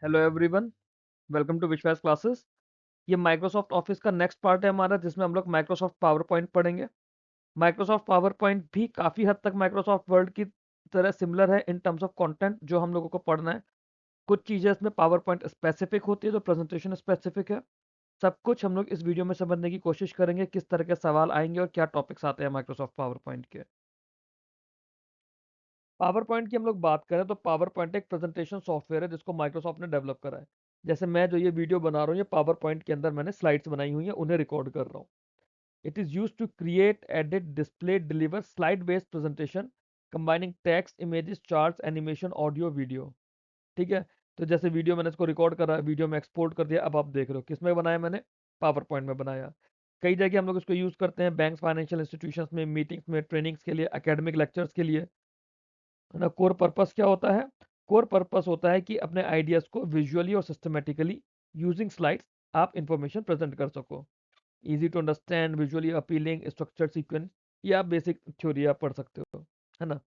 Hello everyone, welcome to विश्वास classes. ये Microsoft office का नेक्स्ट पार्ट है हमारा, जिसमें हम लोग माइक्रोसॉफ्ट पावर पॉइंट पढ़ेंगे। माइक्रोसॉफ्ट पावर पॉइंट भी काफ़ी हद तक माइक्रोसॉफ्ट वर्ड की तरह सिमिलर है इन टर्म्स ऑफ कंटेंट जो हम लोगों को पढ़ना है। कुछ चीज़ें इसमें पावर पॉइंट स्पेसिफिक होती है, जो प्रेजेंटेशन स्पेसिफिक है। सब कुछ हम लोग इस वीडियो में समझने की कोशिश करेंगे, किस तरह के सवाल आएंगे और क्या टॉपिक्स आते हैं माइक्रोसॉफ्ट पावर पॉइंट के। पावर पॉइंट की हम लोग बात करें तो पावर पॉइंट एक प्रेजेंटेशन सॉफ्टवेयर है जिसको माइक्रोसॉफ्ट ने डेवलप करा है। जैसे मैं जो ये वीडियो बना रहा हूँ, ये पावर पॉइंट के अंदर मैंने स्लाइड्स बनाई हुई हैं, उन्हें रिकॉर्ड कर रहा हूँ। It is use to create, edit, display, deliver slide based presentation combining text, images, charts, animation, audio, video. ठीक है। तो जैसे वीडियो मैंने इसको रिकॉर्ड करा, वीडियो में एक्सपोर्ट कर दिया। अब आप देख रहे हो किस में बनाया मैंने, पावर पॉइंट में बनाया। कई जगह हम लोग इसको यूज़ करते हैं, बैंक, फाइनेंशियल इंस्टीट्यूशंस में, मीटिंग्स में, ट्रेनिंग्स के लिए, एकेडमिक लेक्चर्स के लिए, है ना। कोर पर्पस क्या होता है? कोर पर्पस होता है कि अपने आइडियाज को विजुअली और सिस्टमेटिकली यूजिंग स्लाइड्स आप इंफॉर्मेशन प्रेजेंट कर सको। Easy to understand, visually appealing, structured sequence, ये आप बेसिक थ्योरी आप पढ़ सकते हो, है ना।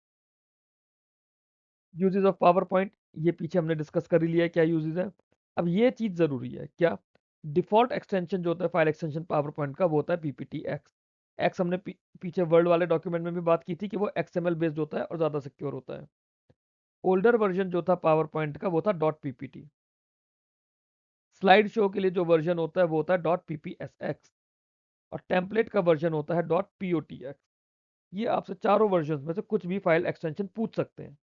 यूजेस ऑफ पावर पॉइंट, ये पीछे हमने डिस्कस कर ही लिया है क्या यूजेस है। अब ये चीज जरूरी है क्या, डिफॉल्ट एक्सटेंशन जो होता है फाइल एक्सटेंशन पावर पॉइंट का, वो होता है पीपीटी एक्स। एक्स हमने पीछे वर्ल्ड वाले डॉक्यूमेंट में भी बात की थी कि वो एक्सएमएल बेस्ड होता है और ज़्यादा सिक्योर होता है। ओल्डर वर्जन जो था पावर पॉइंट का, वो था डॉट पीपीटी। स्लाइड शो के लिए जो वर्जन होता है वो होता है डॉट पीपीएसएक्स। और टेम्पलेट का वर्जन होता है डॉट पीओटीएक्स। ये आपसे चारों वर्जन में से कुछ भी फाइल एक्सटेंशन पूछ सकते हैं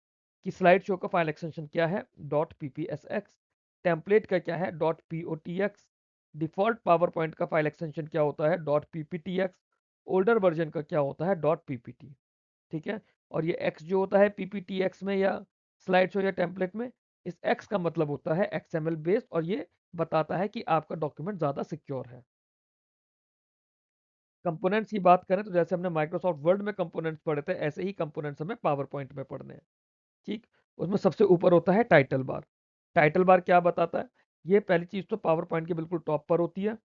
कि स्लाइड शो का फाइल एक्सटेंशन क्या है, डॉट पीपीएसएक्स। टेम्पलेट का क्या है, डॉट पीओटीएक्स। डिफॉल्ट पावर पॉइंट का फाइल एक्सटेंशन क्या होता है, डॉट पीपीटीएक्स। ओल्डर वर्जन का क्या होता है, डॉट पीपीटी। ठीक है। और ये एक्स जो होता है पीपीटीएक्स में या स्लाइड शो या टेम्पलेट में, इस एक्स का मतलब होता है एक्सएमएल बेस्ड, और ये बताता है कि आपका डॉक्यूमेंट ज़्यादा सिक्योर है। कंपोनेंट्स की बात करें तो जैसे हमने माइक्रोसॉफ्ट वर्ड में कंपोनेंट्स पढ़े थे, ऐसे ही कंपोनेंट्स हमें पावर पॉइंट में पढ़ने हैं। ठीक। उसमें सबसे ऊपर होता है टाइटल बार। टाइटल बार क्या बताता है? ये पहली चीज़ तो पावर पॉइंट के बिल्कुल टॉप पर होती है।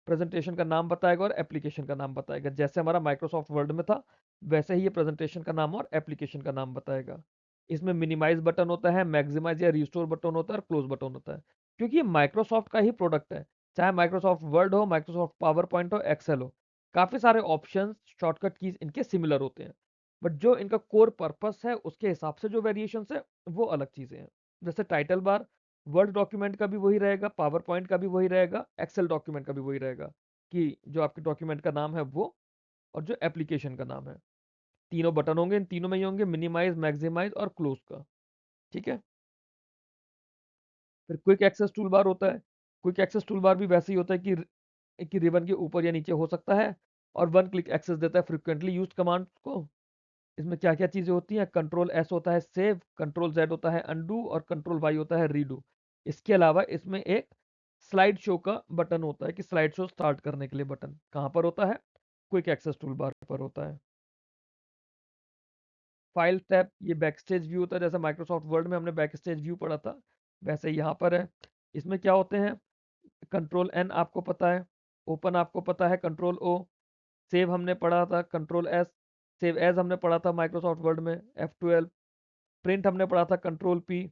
प्रेजेंटेशन का नाम बताएगा और एप्लीकेशन का नाम बताएगा। जैसे हमारा माइक्रोसॉफ्ट वर्ड में था, वैसे ही ये प्रेजेंटेशन का नाम और एप्लीकेशन का नाम बताएगा। इसमें मिनिमाइज बटन होता है, मैक्सिमाइज या रिस्टोर बटन होता है और क्लोज बटन होता है। क्योंकि ये माइक्रोसॉफ्ट का ही प्रोडक्ट है, चाहे माइक्रोसॉफ्ट वर्ड हो, माइक्रोसॉफ्ट पावर पॉइंट हो, एक्सेल हो, काफ़ी सारे ऑप्शन, शॉर्टकट कीज इनके सिमिलर होते हैं। बट जो इनका कोर पर्पस है उसके हिसाब से जो वेरिएशंस है वो अलग चीज़ें हैं। जैसे टाइटल बार वर्ड डॉक्यूमेंट का भी वही रहेगा, पावर पॉइंट का भी वही रहेगा, एक्सेल डॉक्यूमेंट का भी वही रहेगा, कि जो आपके डॉक्यूमेंट का नाम है वो, और जो एप्लीकेशन का नाम है, तीनों बटन होंगे, इन तीनों में ही होंगे, मिनिमाइज, मैक्सिमाइज और क्लोज का। ठीक है। फिर क्विक एक्सेस टूल बार होता है। क्विक एक्सेस टूल बार भी वैसे ही होता है कि रिबन के ऊपर या नीचे हो सकता है, और वन क्लिक एक्सेस देता है फ्रिक्वेंटली यूज कमांड को। इसमें क्या क्या चीज़ें होती हैं, कंट्रोल एस होता है सेव, कंट्रोल जेड होता है अनडू, और कंट्रोल वाई होता है रीडू। इसके अलावा इसमें एक स्लाइड शो का बटन होता है, कि स्लाइड शो स्टार्ट करने के लिए बटन कहाँ पर होता है, क्विक एक्सेस टूल बार पर होता है। फाइल टैब, ये बैक स्टेज व्यू होता है। जैसे माइक्रोसॉफ्ट वर्ड में हमने बैक स्टेज व्यू पढ़ा था, वैसे यहाँ पर है। इसमें क्या होते हैं, कंट्रोल एन आपको पता है, ओपन आपको पता है, कंट्रोल ओ। सेव हमने पढ़ा था, कंट्रोल एस। सेव एज हमने पढ़ा था माइक्रोसॉफ्ट वर्ड में, F12। प्रिंट हमने पढ़ा था, कंट्रोल पी।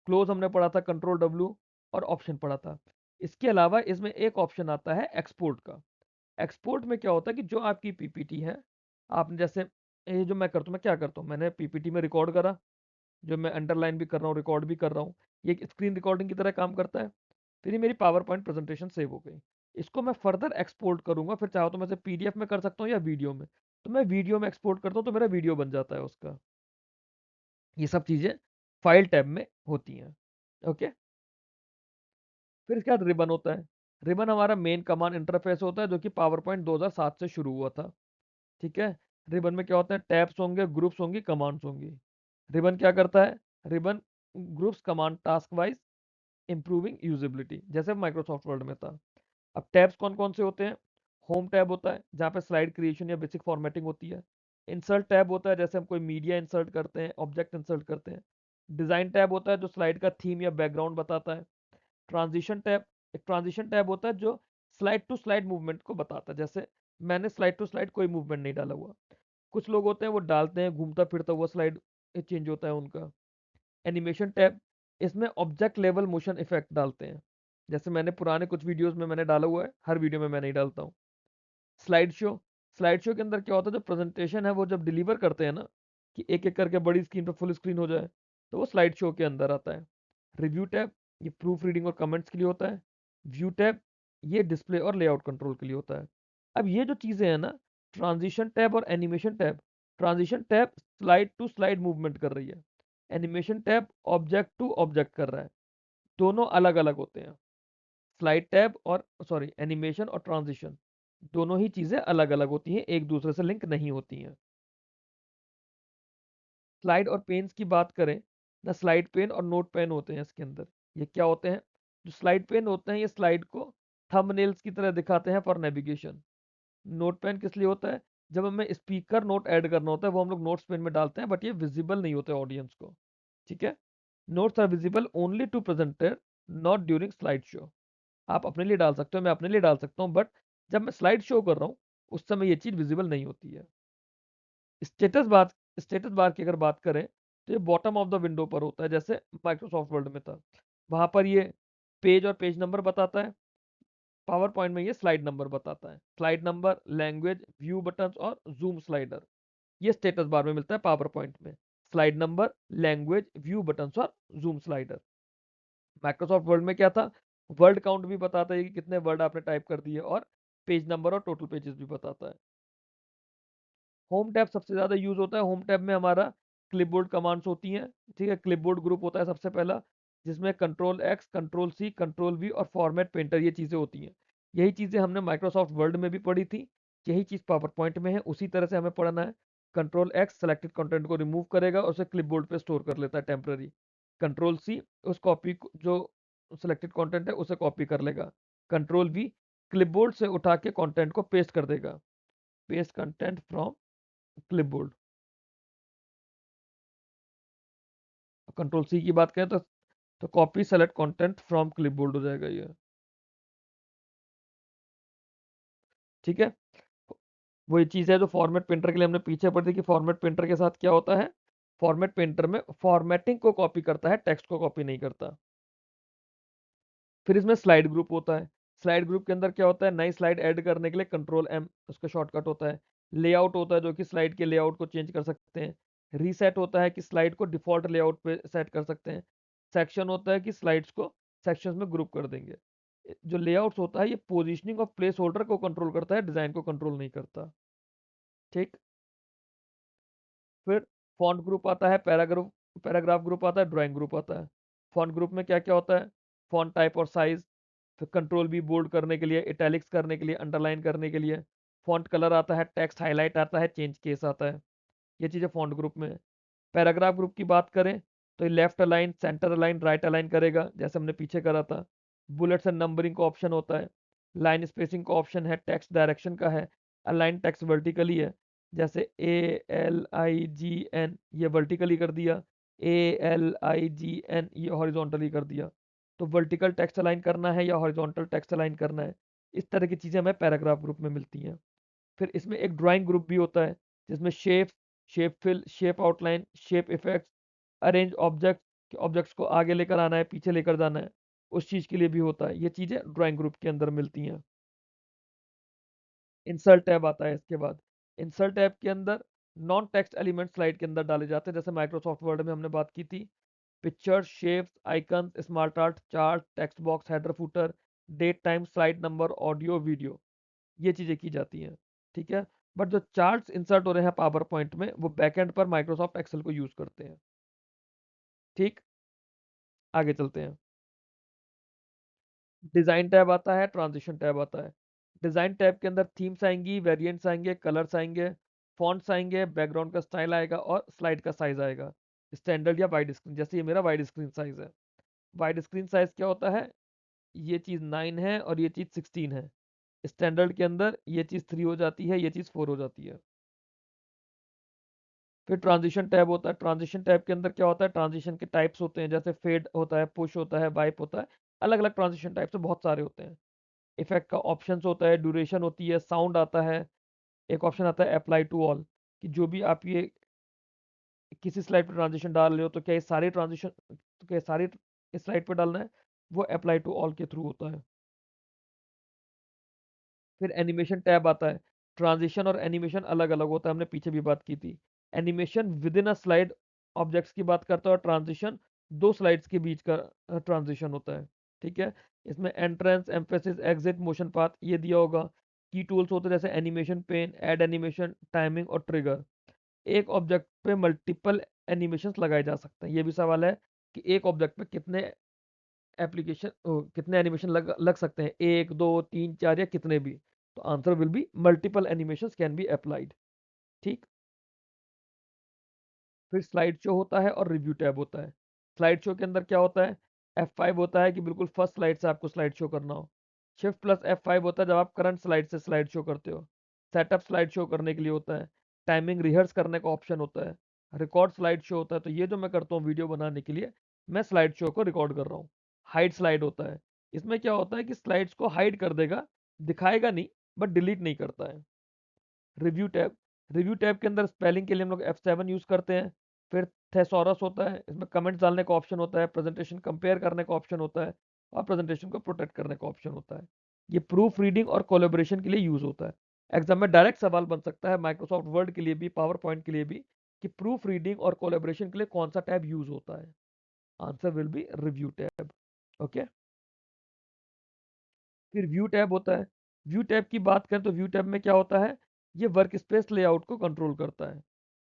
क्लोज हमने पढ़ा था, कंट्रोल डब्ल्यू। और ऑप्शन पढ़ा था। इसके अलावा इसमें एक ऑप्शन आता है एक्सपोर्ट का। एक्सपोर्ट में क्या होता है कि जो आपकी पीपीटी है, आपने जैसे, ये जो मैं करता हूँ, मैं क्या करता हूँ, मैंने पीपीटी में रिकॉर्ड करा, जो मैं अंडरलाइन भी कर रहा हूँ, रिकॉर्ड भी कर रहा हूँ, ये एक स्क्रीन रिकॉर्डिंग की तरह काम करता है। फिर ये मेरी पावर पॉइंट प्रेजेंटेशन सेव हो गई। इसको मैं फर्दर एक्सपोर्ट करूंगा, फिर चाहो तो मैं इसे पीडीएफ में कर सकता हूँ या वीडियो में। तो मैं वीडियो में एक्सपोर्ट करता हूँ तो मेरा वीडियो बन जाता है उसका। ये सब चीज़ें फाइल टैब में होती हैं। ओके। फिर इसके बाद रिबन होता है। रिबन हमारा मेन कमांड इंटरफेस होता है, जो कि पावर पॉइंट 2007 से शुरू हुआ था। ठीक है। रिबन में क्या होता है, टैब्स होंगे, ग्रुप्स होंगी, कमांड्स होंगी। रिबन क्या करता है, ribbon groups command task wise improving usability, जैसे माइक्रोसॉफ्ट वर्ड में था। अब टैब्स कौन कौन से होते हैं, होम टैब होता है जहाँ पे स्लाइड क्रिएशन या बेसिक फॉर्मेटिंग होती है। इंसर्ट टैब होता है जैसे हम कोई मीडिया इंसर्ट करते हैं, ऑब्जेक्ट इंसर्ट करते हैं। डिज़ाइन टैब होता है जो स्लाइड का थीम या बैकग्राउंड बताता है। ट्रांजिशन टैब, एक ट्रांजिशन टैब होता है जो स्लाइड टू स्लाइड मूवमेंट को बताता है। जैसे मैंने स्लाइड टू स्लाइड कोई मूवमेंट नहीं डाला हुआ, कुछ लोग होते हैं वो डालते हैं, घूमता फिरता हुआ स्लाइड चेंज होता है उनका। एनिमेशन टैब, इसमें ऑब्जेक्ट लेवल मोशन इफेक्ट डालते हैं, जैसे मैंने पुराने कुछ वीडियोस में मैंने डाला हुआ है, हर वीडियो में मैं नहीं डालता हूँ। स्लाइड शो, स्लाइड शो के अंदर क्या होता है, जो प्रेजेंटेशन है वो जब डिलीवर करते हैं ना, कि एक एक करके बड़ी स्क्रीन पर फुल स्क्रीन हो जाए, तो वो स्लाइड शो के अंदर आता है। रिव्यू टैब, ये प्रूफ रीडिंग और कमेंट्स के लिए होता है। व्यू टैब, ये डिस्प्ले और लेआउट कंट्रोल के लिए होता है। अब ये जो चीज़ें हैं ना, ट्रांजिशन टैब और animation tab, transition tab slide to slide movement कर रही है, animation tab object to object कर रहा है, दोनों अलग अलग होते हैं। स्लाइड टैब और सॉरी एनिमेशन और ट्रांजिशन दोनों ही चीज़ें अलग अलग होती हैं, एक दूसरे से लिंक नहीं होती हैं। स्लाइड और पेन्स की बात करें ना, स्लाइड पेन और नोट पेन होते हैं इसके अंदर। ये क्या होते हैं, जो स्लाइड पेन होते हैं ये स्लाइड को थंबनेल्स की तरह दिखाते हैं फॉर नेविगेशन। नोट पेन किस लिए होता है, जब हमें स्पीकर नोट ऐड करना होता है वो हम लोग नोट्स पेन में डालते हैं, बट ये विजिबल नहीं होते ऑडियंस को। ठीक है, notes are visible only to presenter, not during slide show. आप अपने लिए डाल सकते हो, मैं अपने लिए डाल सकता हूँ, बट जब मैं स्लाइड शो कर रहा हूँ उस समय ये चीज़ विजिबल नहीं होती है। स्टेटस बार की अगर बात करें तो ये बॉटम ऑफ द विंडो पर होता है, जैसे माइक्रोसॉफ्ट वर्ड में था, वहां पर ये पेज और पेज नंबर बताता है। पावर पॉइंट में ये स्लाइड नंबर बताता है, slide number, language, view buttons और जूम स्लाइडर, ये स्टेटस बार में मिलता है पावर पॉइंट में। Slide number, language, view buttons और जूम स्लाइडर। माइक्रोसॉफ्ट वर्ड में क्या था, वर्ड काउंट भी बताता है कि कितने वर्ड आपने टाइप कर दिए, और पेज नंबर और टोटल पेजेस भी बताता है। होम टैब सबसे ज़्यादा यूज़ होता है। होम टैब में हमारा क्लिपबोर्ड कमांड्स होती हैं, ठीक है। क्लिपबोर्ड ग्रुप होता है सबसे पहला, जिसमें control X, control C, control V और फॉर्मेट पेंटर ये चीज़ें होती हैं। यही चीज़ें हमने माइक्रोसॉफ्ट वर्ड में भी पढ़ी थी, यही चीज़ पावर पॉइंट में है, उसी तरह से हमें पढ़ना है। कंट्रोल एक्स सेलेक्टेड कंटेंट को रिमूव करेगा और उसे क्लिपबोर्ड पे स्टोर कर लेता है टेम्पररी। कंट्रोल सी उस कॉपी जो सेलेक्टेड कंटेंट है उसे कॉपी कर लेगा। कंट्रोल वी क्लिपबोर्ड से उठा के कंटेंट को पेस्ट कर देगा, paste content from clipboard. Control C की बात करें तो copy select content from clipboard हो जाएगा ये, ठीक है। वही चीज़ है जो फॉर्मेट पेंटर के लिए हमने पीछे पढ़ी थी, कि फॉर्मेट पेंटर के साथ क्या होता है, फॉर्मेट पेंटर में फॉर्मेटिंग को कॉपी करता है, टेक्स्ट को कॉपी नहीं करता। फिर इसमें स्लाइड ग्रुप होता है। स्लाइड ग्रुप के अंदर क्या होता है, नई स्लाइड ऐड करने के लिए कंट्रोल एम उसका शॉर्टकट होता है। लेआउट होता है जो कि स्लाइड के लेआउट को चेंज कर सकते हैं। रीसेट होता है कि स्लाइड को डिफॉल्ट लेआउट पे सेट कर सकते हैं। सेक्शन होता है कि स्लाइड्स को सेक्शंस में ग्रुप कर देंगे। जो लेआउट्स होता है ये पोजीशनिंग ऑफ प्लेस होल्डर को कंट्रोल करता है, डिजाइन को कंट्रोल नहीं करता, ठीक। फिर फॉन्ट ग्रुप आता है, पैराग्राफ ग्रुप आता है, ड्राइंग ग्रुप आता है। फॉन्ट ग्रुप में क्या क्या होता है, फॉन्ट टाइप और साइज, फिर कंट्रोल भी बोल्ड करने के लिए, इटैलिक्स करने के लिए, अंडरलाइन करने के लिए। फॉन्ट कलर आता है, टेक्स्ट हाईलाइट आता है, चेंज केस आता है। ये चीज़ें फॉन्ट ग्रुप में है। पैराग्राफ ग्रुप की बात करें तो ये left align, centre align, right align करेगा, जैसे हमने पीछे करा था। बुलेट्स एंड नंबरिंग का ऑप्शन होता है। लाइन स्पेसिंग का ऑप्शन है, टेक्स्ट डायरेक्शन का है। अलाइन टेक्स्ट वर्टिकली है, जैसे ALIGN ये वर्टिकली कर दिया, ALIGN ये हॉरिजॉन्टली कर दिया। तो वर्टिकल टेक्स्ट अलाइन करना है या हॉरिजॉन्टल टेक्स्ट अलाइन करना है, इस तरह की चीज़ें हमें पैराग्राफ ग्रुप में मिलती हैं। फिर इसमें एक ड्राइंग ग्रुप भी होता है, जिसमें shape, shape fill, shape outline, shape effects, arrange object, objects को आगे लेकर आना है, पीछे लेकर जाना है, उस चीज़ के लिए भी होता है। ये चीज़ें ड्राइंग ग्रुप के अंदर मिलती हैं। इंसर्ट टैब आता है इसके बाद। इंसर्ट टैब के अंदर नॉन टेक्स्ट एलिमेंट स्लाइड के अंदर डाले जाते हैं, जैसे माइक्रोसॉफ्ट वर्ड में हमने बात की थी। Picture, shapes, icons, smart art, chart, text box, header footer, date time, slide number, audio, video, ये चीज़ें की जाती हैं, ठीक है। बट जो चार्ट्स इंसर्ट हो रहे हैं पावर पॉइंट में, वो बैकएंड पर माइक्रोसॉफ्ट एक्सेल को यूज़ करते हैं, ठीक। आगे चलते हैं। डिज़ाइन टैब आता है, ट्रांजिशन टैब आता है। डिज़ाइन टैब के अंदर थीम्स आएंगी, वेरिएंट्स आएंगे, कलर्स आएंगे, फॉन्ट्स आएंगे, बैकग्राउंड का स्टाइल आएगा और स्लाइड का साइज आएगा, स्टैंडर्ड या वाइड स्क्रीन। जैसे ये मेरा वाइड स्क्रीन साइज है। वाइड स्क्रीन साइज क्या होता है, ये चीज़ 9 है और ये चीज़ 16 है। स्टैंडर्ड के अंदर ये चीज़ 3 हो जाती है, ये चीज़ 4 हो जाती है। फिर ट्रांजिशन टैब होता है। ट्रांजिशन टैब के अंदर क्या होता है, ट्रांजिशन के टाइप्स होते हैं, जैसे फेड होता है, पुश होता है, वाइप होता है। अलग अलग ट्रांजिशन टाइप्स से बहुत सारे होते हैं। इफेक्ट का ऑप्शंस होता है, ड्यूरेशन होती है, साउंड आता है। एक ऑप्शन आता है अप्लाई टू ऑल, कि जो भी आप ये किसी स्लाइड पर ट्रांजिशन डाल रहे हो तो क्या ये सारे ट्रांजिशन, तो क्या सारे इस स्लाइड पे डालना है, वो अप्लाई टू ऑल के थ्रू होता है। फिर एनिमेशन टैब आता है। ट्रांजिशन और एनिमेशन अलग अलग होता है, हमने पीछे भी बात की थी। Animation with in a slide objects की बात करता है, और ट्रांजिशन दो स्लाइड्स के बीच का ट्रांजिशन होता है। ठीक है, इसमें entrance, emphasis, exit, motion path ये दिया होगा। की टूल्स होते हैं जैसे animation pane, add animation, timing और ट्रिगर। एक ऑब्जेक्ट पे मल्टीपल एनिमेशंस लगाए जा सकते हैं। ये भी सवाल है कि एक ऑब्जेक्ट पे कितने कितने एनिमेशन लग सकते हैं, 1 2 3 4 या कितने भी। तो answer will be multiple animations can be applied. ठीक। फिर स्लाइड शो होता है और रिव्यू टैब होता है। स्लाइड शो के अंदर क्या होता है, F5 होता है कि बिल्कुल फर्स्ट स्लाइड से आपको स्लाइड शो करना हो। शिफ्ट प्लस F5 होता है जब आप करंट स्लाइड से स्लाइड शो करते हो। सेटअप स्लाइड शो करने के लिए होता है। टाइमिंग रिहर्स करने का ऑप्शन होता है। रिकॉर्ड स्लाइड शो होता है, तो ये जो मैं करता हूँ वीडियो बनाने के लिए, मैं स्लाइड शो को रिकॉर्ड कर रहा हूँ। हाइड स्लाइड होता है। इसमें क्या होता है कि स्लाइड्स को हाइड कर देगा, दिखाएगा नहीं, बट डिलीट नहीं करता है। रिव्यू टैब के अंदर स्पेलिंग के लिए हम लोग F7 यूज करते हैं। फिर थेसॉरस होता है, इसमें कमेंट्स डालने का ऑप्शन होता है, प्रेजेंटेशन कंपेयर करने का ऑप्शन होता है, और प्रेजेंटेशन को प्रोटेक्ट करने का ऑप्शन होता है। ये प्रूफ रीडिंग और कोलेबोरेशन के लिए यूज होता है। एग्जाम में डायरेक्ट सवाल बन सकता है माइक्रोसॉफ्ट वर्ड के लिए भी, पावर पॉइंट के लिए भी, कि प्रूफ रीडिंग और कोलेबोरेशन के लिए कौन सा टैब यूज होता है। Answer will be review tab. Okay. फिर व्यू टैब होता है। व्यू टैब की बात करें तो व्यू टैब में क्या होता है, ये वर्क स्पेस लेआउट को कंट्रोल करता है।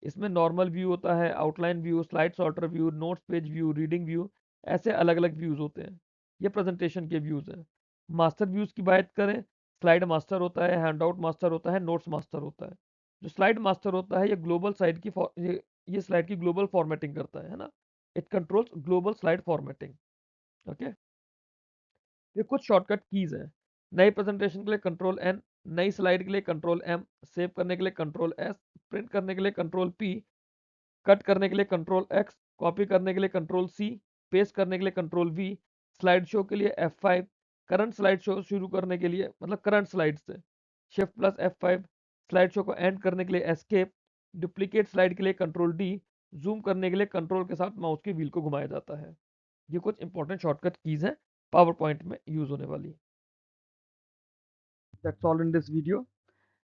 इसमें नॉर्मल व्यू होता है, outline view, slide sorter view, notes page view, reading view, ऐसे अलग अलग व्यूज होते हैं। ये प्रेजेंटेशन के व्यूज हैं। मास्टर व्यूज की बात करें, स्लाइड मास्टर होता है, हैंडआउट मास्टर होता है, नोट्स मास्टर होता है। जो स्लाइड मास्टर होता है, ये ग्लोबल साइड की ये स्लाइड की ग्लोबल फॉर्मेटिंग करता है ना। It controls global slide formatting. Okay. ये कुछ शॉर्टकट कीज हैं। नई प्रेजेंटेशन के लिए कंट्रोल एन, नई स्लाइड के लिए कंट्रोल एम, सेव करने के लिए कंट्रोल एस, प्रिंट करने के लिए कंट्रोल पी, कट करने के लिए कंट्रोल एक्स, कॉपी करने के लिए कंट्रोल सी, पेस्ट करने के लिए कंट्रोल वी, स्लाइड शो के लिए F5, करंट स्लाइड शो शुरू करने के लिए मतलब करंट स्लाइड से shift plus F5, slide show को एंड करने के लिए एस्केप, डुप्लीकेट स्लाइड के लिए कंट्रोल डी, जूम करने के लिए कंट्रोल के साथ माउस के व्हील को घुमाया जाता है। ये कुछ इंपॉर्टेंट शॉर्टकट कीज हैं पावर पॉइंट में यूज होने वाली। That's all in this video.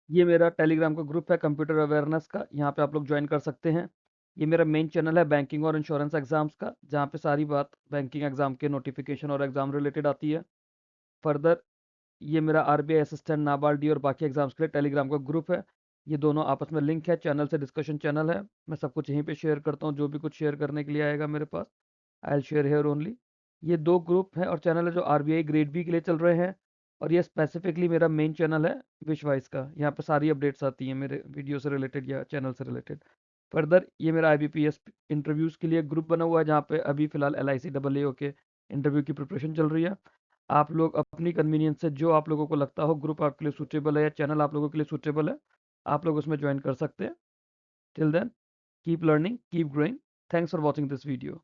ये मेरा टेलीग्राम का ग्रुप है कंप्यूटर अवेयरनेस का, यहाँ पे आप लोग ज्वाइन कर सकते हैं। ये मेरा मेन चैनल है बैंकिंग और इंश्योरेंस एग्जाम्स का, जहाँ पे सारी बात बैंकिंग एग्जाम के नोटिफिकेशन और एग्जाम रिलेटेड आती है। फर्दर ये मेरा आरबीआई असिस्टेंट, नाबार्डी और बाकी एग्जाम्स के लिए टेलीग्राम का ग्रुप है। ये दोनों आपस में लिंक है, चैनल से डिस्कशन चैनल है। मैं सब कुछ यहीं पे शेयर करता हूँ, जो भी कुछ शेयर करने के लिए आएगा मेरे पास, I will share here only. ये दो ग्रुप है और चैनल है जो आरबीआई ग्रेड बी के लिए चल रहे हैं, और ये स्पेसिफिकली मेरा मेन चैनल है विशवाइस का। यहाँ पे सारी अपडेट्स आती हैं मेरे वीडियो से रिलेटेड या चैनल से रिलेटेड। फर्दर ये मेरा IBPS इंटरव्यूज़ के लिए ग्रुप बना हुआ है, जहाँ पे अभी फ़िलहाल LIC AA के इंटरव्यू की प्रिपरेशन चल रही है। आप लोग अपनी कन्वीनियंस से जो आप लोगों को लगता हो ग्रुप आपके लिए सूटेबल है या चैनल आप लोगों के लिए सूटेबल है, आप लोग उसमें ज्वाइन कर सकते हैं। Till then, keep learning, keep growing. Thanks for watching this video.